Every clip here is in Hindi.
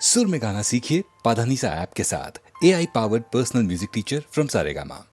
सुर में गाना सीखिए पाधानीसा ऐप के साथ। AI powered personal music teacher from Saregama.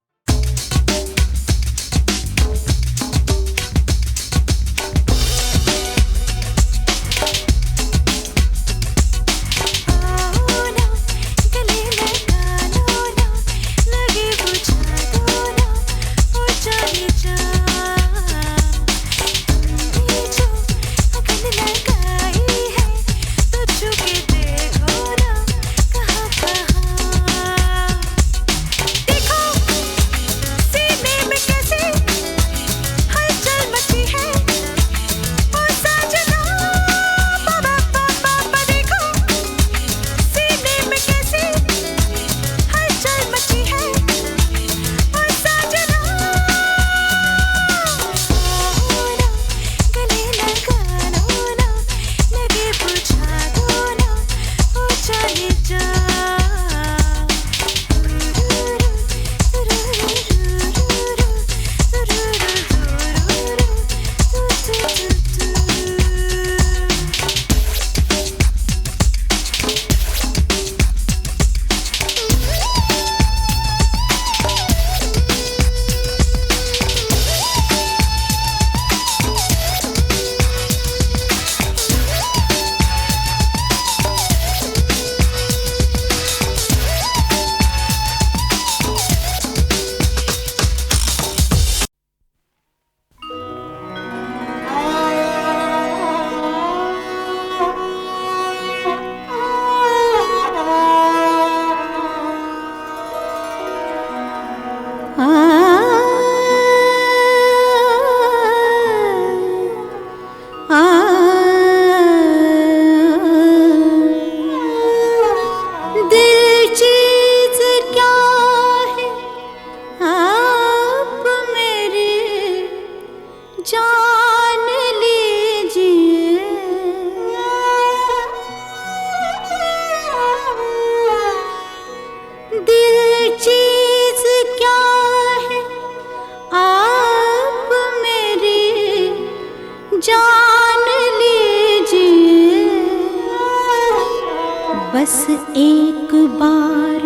बस एक बार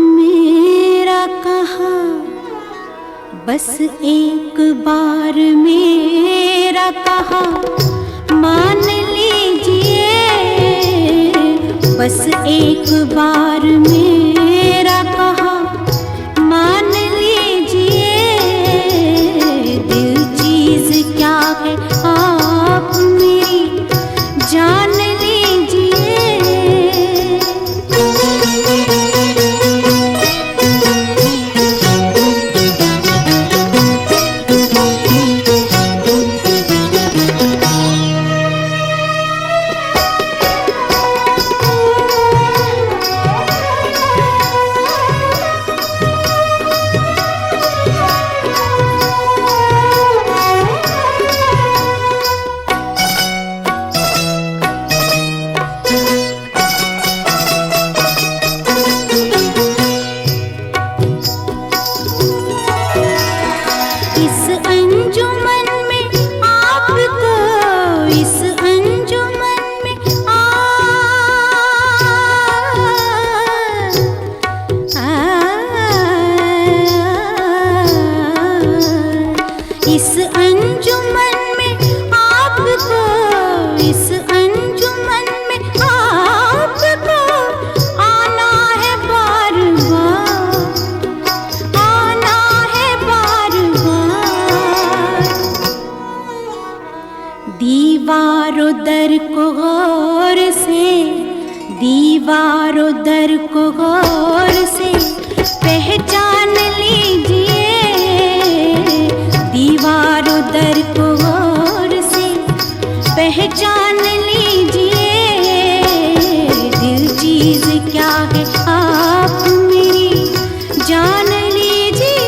मेरा कहा, बस एक बार मेरा कहा मान लीजिए, बस एक बार मेरा कहा मान लीजिए। दिल चीज क्या है आप मेरी जान दीवारों दर को गौर से, दीवारों दर को गौर से पहचान लीजिए, दीवारों दर को गौर से पहचान लीजिए। दिल चीज क्या है आप मेरी जान लीजिए।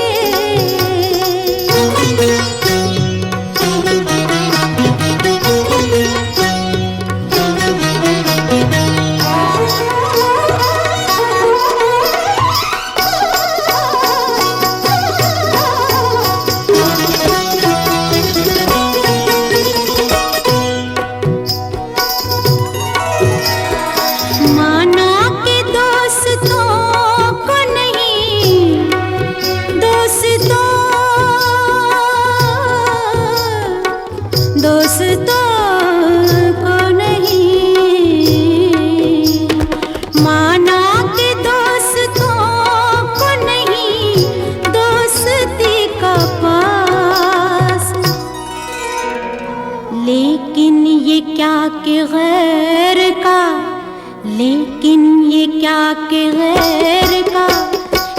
लेकिन ये क्या कि गैर का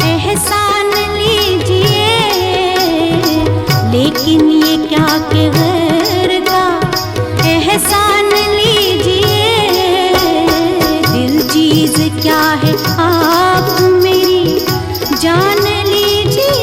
एहसान लीजिए, लेकिन ये क्या कि गैर का एहसान लीजिए। दिल चीज क्या है आप मेरी जान लीजिए।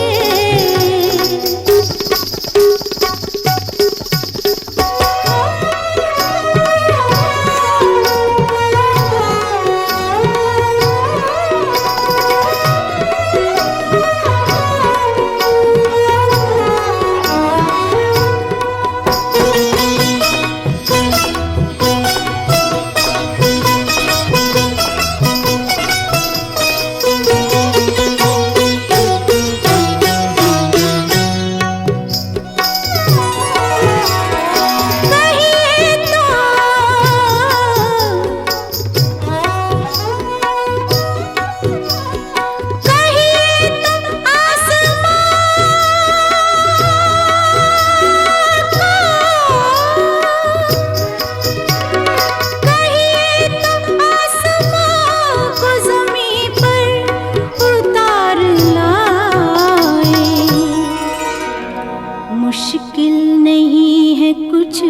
मुश्किल नहीं है कुछ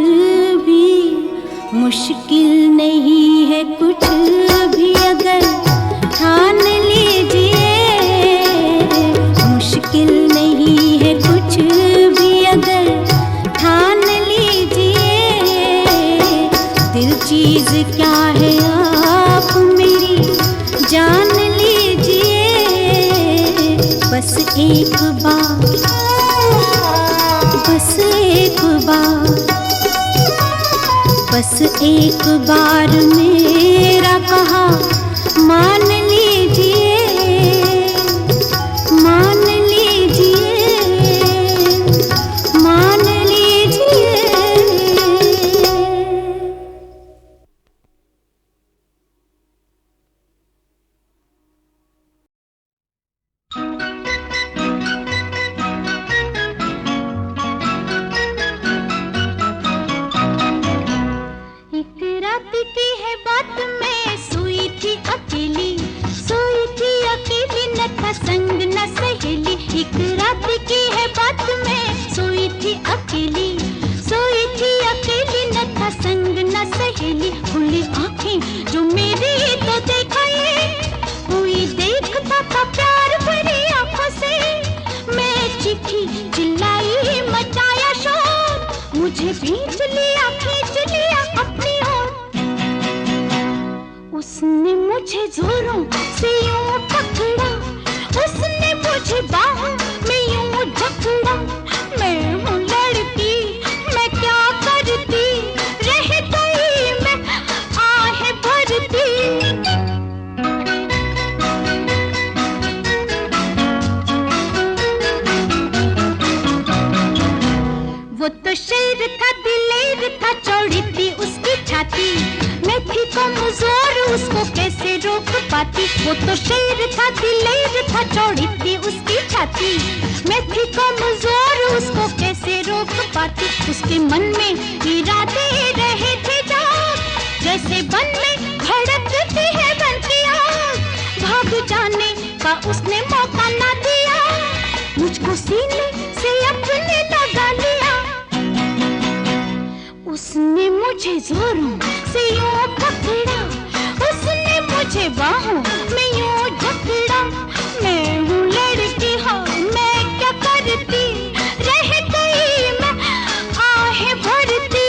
भी, मुश्किल नहीं है कुछ भी अगर ठान लीजिए। मुश्किल नहीं है कुछ भी अगर ठान लीजिए। दिल चीज क्या है आप मेरी जान लीजिए। बस एक बार, बस एक बार, बस एक बार मेरा कहा मान लीजिए, मान लीजिए, मान लीजिए। खुली आंखें जो मेरी तो देखा ये कोई देखता था प्यार भरी आंखों से। मैं चीखी चिल्लाई मचाया शोर, मुझे खींच लिया अपनी ओर। उसने मुझे जोरों से यूं पकड़ा, उसने मुझे बाहों में यूं जकड़ा। मैं हूँ लड़की, मैं क्या करती, रह गई मैं आहें भरती। वो तो शेर था, दिलेर था, चौड़ी थी उसकी छाती। मैं थी कमजोर, उसको कैसे रोक पाती। वो तो शेर था, दिलेर था, चौड़ी थी उसकी छाती। मैं थी कमजोर, उसको कैसे रोक पाती। उसके मन में इरादे रहे थे जाग, जैसे बन में भड़कती है बनती आग। भाग जाने का उसने मौका ना दिया, मुझको सीने से अपने लगा लिया। उसने मुझे जोरों से यूं पकड़ा, उसने मुझे बाहों में यूं जकड़ा। मैं हूँ लड़की, हाँ मैं क्या करती, रह गई मैं आहें भरती।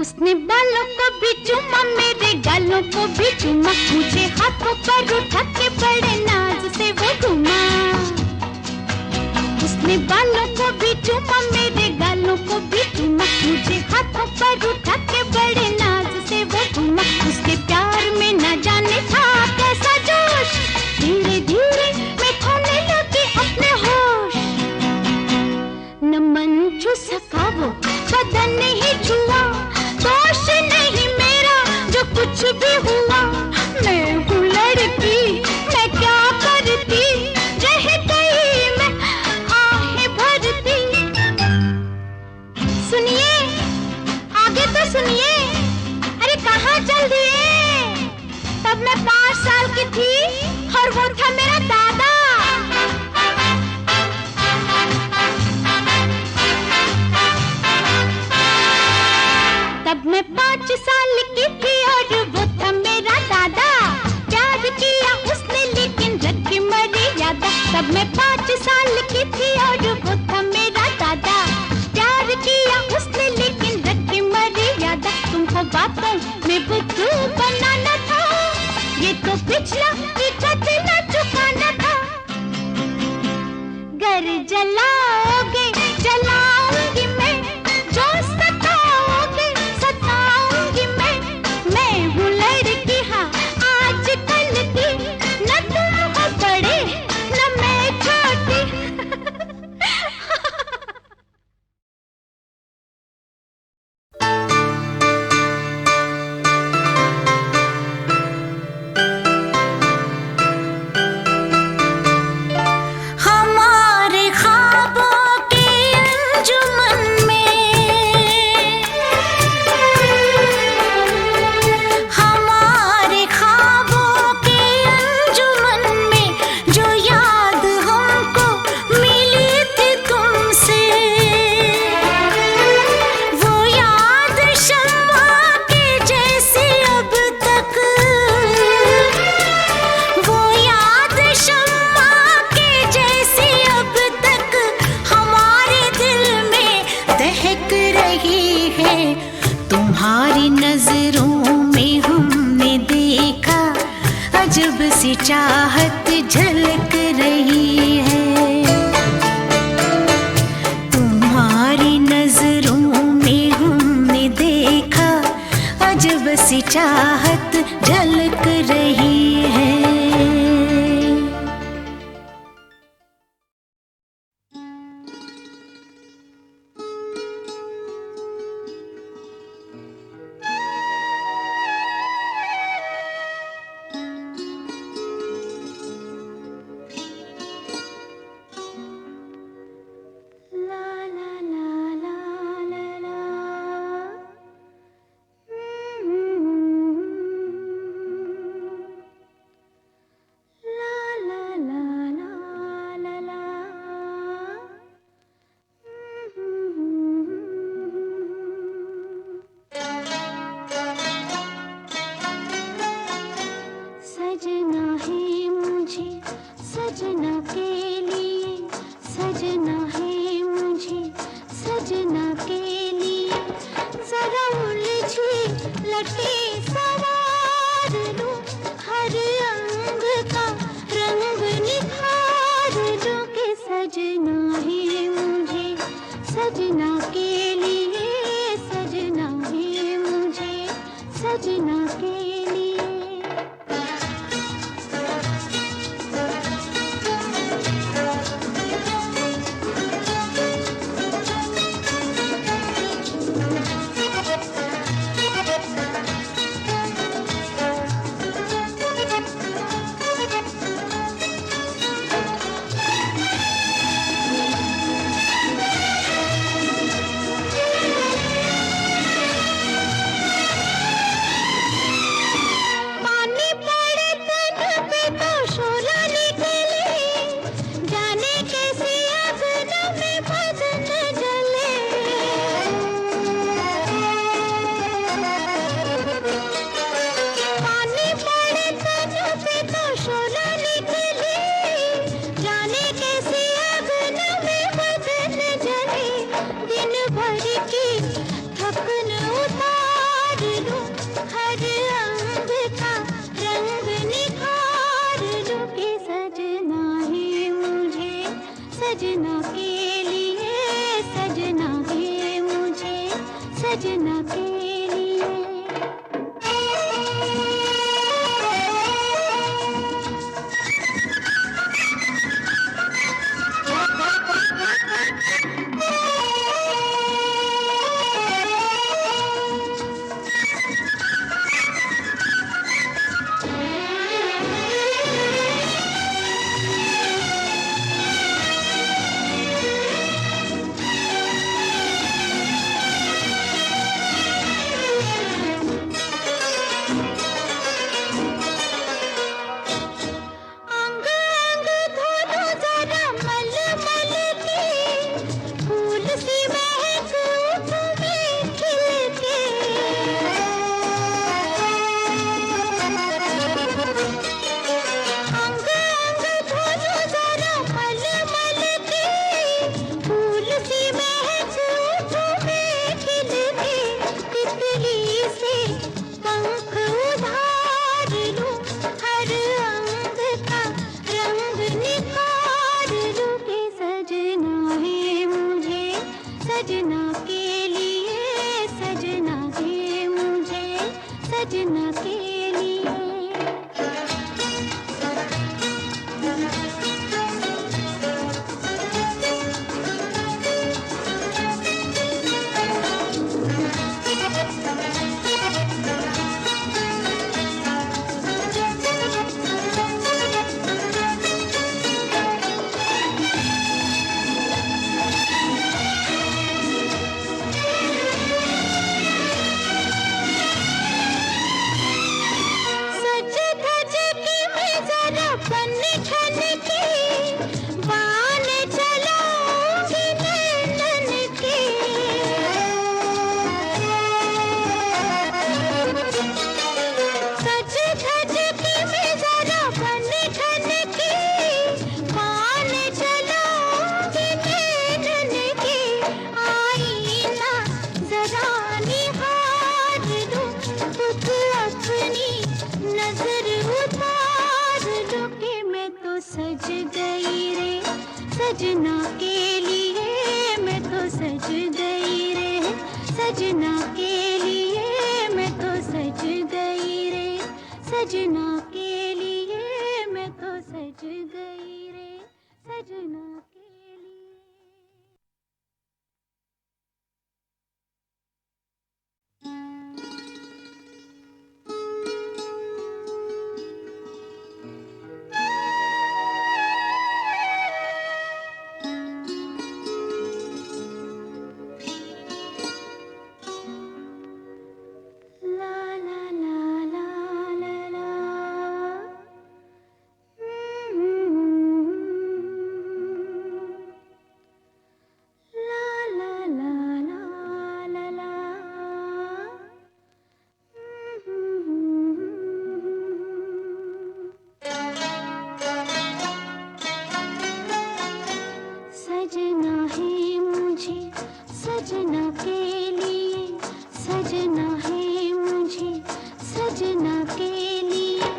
उसने बालों को भी चूमा, मेरे गालों को भी चूमा। मुझे हाथों पर उठा के बड़े नाज से वो घुमा। उसने बालों को भी चूमा, मेरे तुम्हारी नजरों में हमने देखा अजब सी चाहत झलक रही है। तुम्हारी नजरों में हमने देखा अजब सी चाहत झलक रही है। सजना के लिए, सजना है मुझे, सजना के लिए। सजना के लिए, सजना है मुझे, सजना के लिए। सजना के लिए मैं तो सज गई रे, सजना के लिए मैं तो सज गई रे, सजना के लिए। ला ला ला ला ला ला, ला ला ला ला ला ला। सजना है मुझे सजना के लिए, सजना है मुझे सजना के लिए।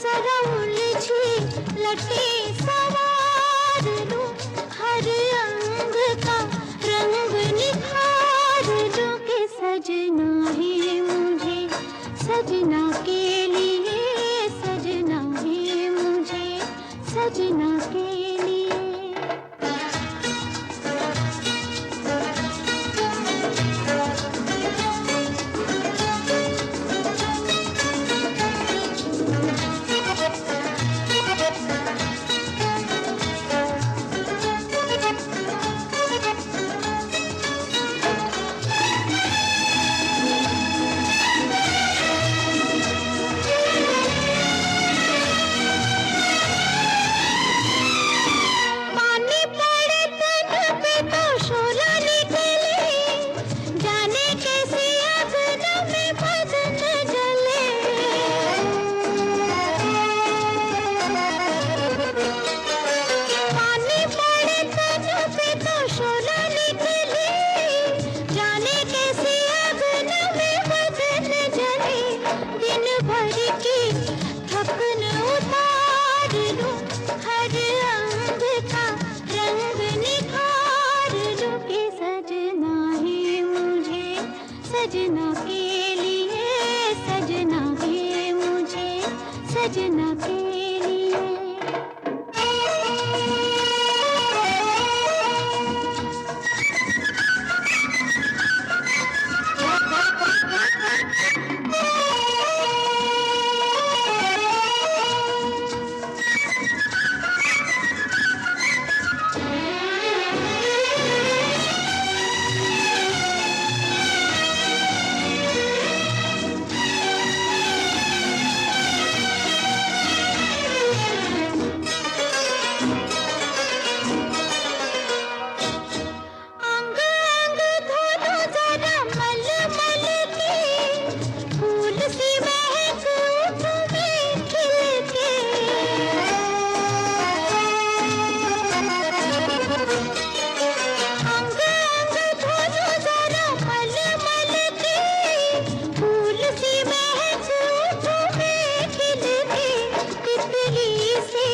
जरा उलझी लटे सवार लूं, हर अंग का रंग निखार लूं कि सजना है मुझे सजना के लिए, सजना है मुझे सजना के लिए। पानी पड़े तन पे तो शोला निकले, जाने कैसे अगन में बदन जले। पानी पड़े तन पे तो शोला निकले, जाने कैसे अगन में बदन जले। दिन भर की थकन उतार लूं, हर अंग का रंग निखार लूं कि सजना है मुझे सजना के लिए, सजना है मुझे सजना के लिए। अंग अंग धोलो जरा मल मल के, फूल सी महक उठूं मैं खिल के। अंग अंग धोलो जरा मल मल के, फूल सी महक उठूं मैं खिल के। तितली से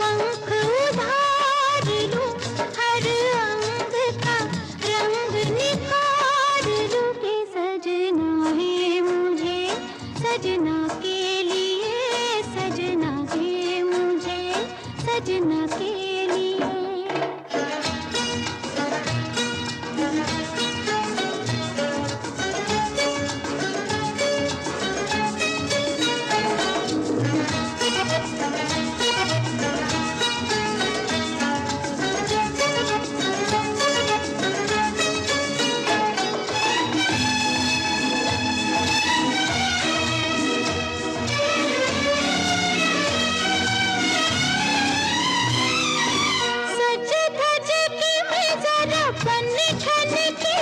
पंख उधार लूं, हर अंग का रंग निखार लूं कि सजना है मुझे सजना के लिए, सजना है मुझे सजना के लिए। सज धज के मैं जरा बन ठन के,